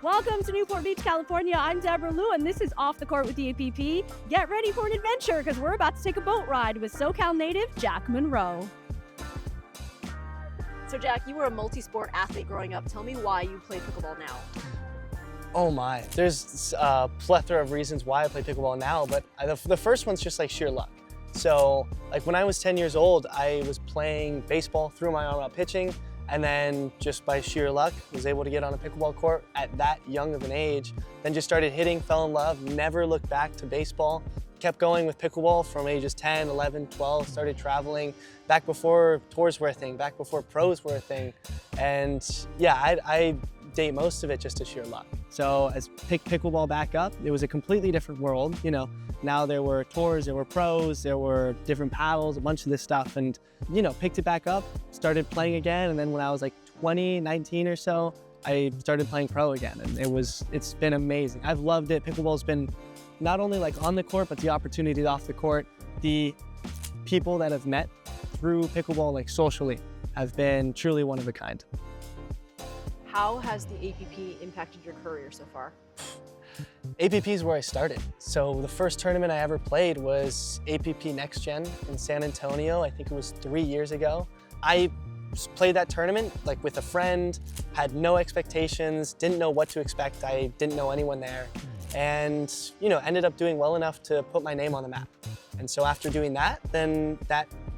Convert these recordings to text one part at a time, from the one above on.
Welcome to Newport Beach, California. I'm Deborah Lew, and this is Off the Court with the APP. Get ready for an adventure, because we're about to take a boat ride with SoCal native Jack Munro. So Jack, you were a multi-sport athlete growing up. Tell me why you play pickleball now. Oh my, there's a plethora of reasons why I play pickleball now, but the first one's just like sheer luck. So like when I was 10 years old, I was playing baseball, threw my arm out pitching, and then just by sheer luck, was able to get on a pickleball court at that young of an age. Then just started hitting, fell in love, never looked back to baseball. Kept going with pickleball from ages 10, 11, 12, started traveling back before tours were a thing, back before pros were a thing. And yeah, I date most of it just to sheer luck. So as picked pickleball back up, it was a completely different world. You know, now there were tours, there were pros, there were different paddles, a bunch of this stuff. And, you know, picked it back up, started playing again. And then when I was like 20, 19 or so, I started playing pro again. And it's been amazing. I've loved it. Pickleball's been not only like on the court, but the opportunity off the court. The people that I've met through pickleball, like socially, have been truly one of a kind. How has the APP impacted your career so far? APP is where I started. So the first tournament I ever played was APP NextGen in San Antonio. I think it was 3 years ago. I played that tournament like with a friend, had no expectations, didn't know what to expect. I didn't know anyone there. And, you know, ended up doing well enough to put my name on the map. And so after doing that, then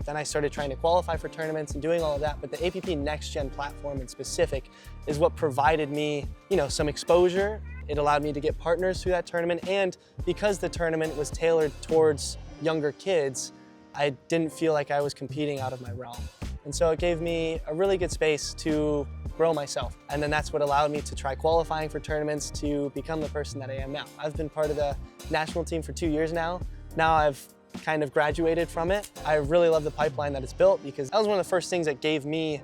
I started trying to qualify for tournaments and doing all of that. But the APP NextGen platform in specific is what provided me, you know, some exposure. It allowed me to get partners through that tournament. And because the tournament was tailored towards younger kids, I didn't feel like I was competing out of my realm. And so it gave me a really good space to grow myself. And then that's what allowed me to try qualifying for tournaments to become the person that I am now. I've been part of the national team for 2 years now. Now I've kind of graduated from it. I really love the pipeline that it's built, because that was one of the first things that gave me,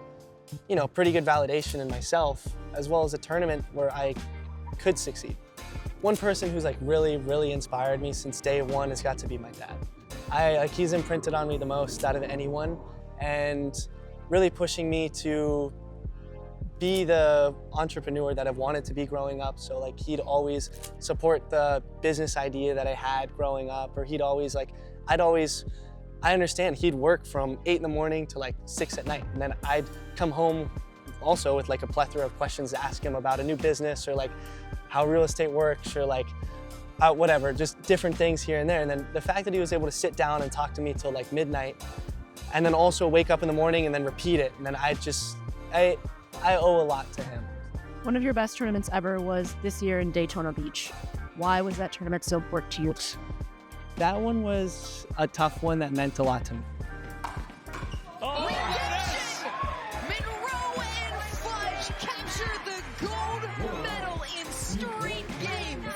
you know, pretty good validation in myself, as well as a tournament where I could succeed. One person who's like really inspired me since day one has got to be my dad. He's imprinted on me the most out of anyone, and really pushing me to be the entrepreneur that I've wanted to be growing up. So like he'd always support the business idea that I had growing up, or he'd always like, I understand he'd work from 8 in the morning to like 6 at night. And then I'd come home also with like a plethora of questions to ask him about a new business, or like how real estate works, or like whatever, just different things here and there. And then the fact that he was able to sit down and talk to me till like midnight, and then also wake up in the morning and then repeat it. And then I owe a lot to him. One of your best tournaments ever was this year in Daytona Beach. Why was that tournament so important to you? That one was a tough one that meant a lot to me. Oh, yes! Munro and Fudge capture the gold medal in straight games.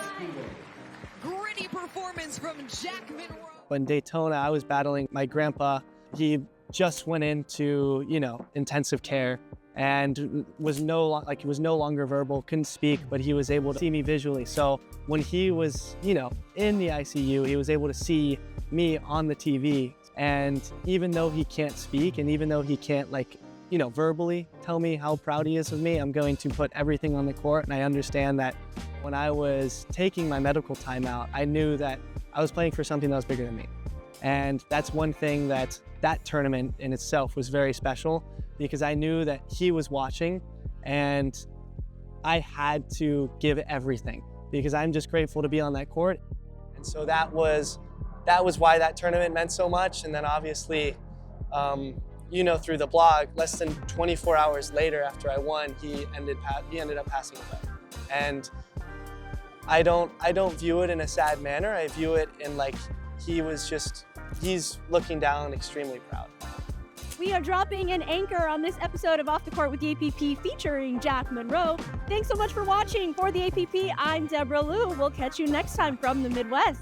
Gritty performance from Jack Munro. When Daytona, I was battling my grandpa. He just went into, you know, intensive care, and was no longer verbal, couldn't speak, but he was able to see me visually. So when he was, you know, in the ICU, he was able to see me on the TV. And even though he can't speak, and even though he can't, like, you know, verbally tell me how proud he is of me, I'm going to put everything on the court. And I understand that when I was taking my medical time out, I knew that I was playing for something that was bigger than me. And that's one thing that tournament in itself was very special, because I knew that he was watching, and I had to give everything, because I'm just grateful to be on that court. And so that was why that tournament meant so much. And then obviously, you know, through the blog, less than 24 hours later after I won, he ended up passing away. And I don't view it in a sad manner. I view it in like, he's looking down extremely proud. We are dropping an anchor on this episode of Off the Court with the APP featuring Jack Munro. Thanks so much for watching. For the APP, I'm Deborah Lew. We'll catch you next time from the Midwest.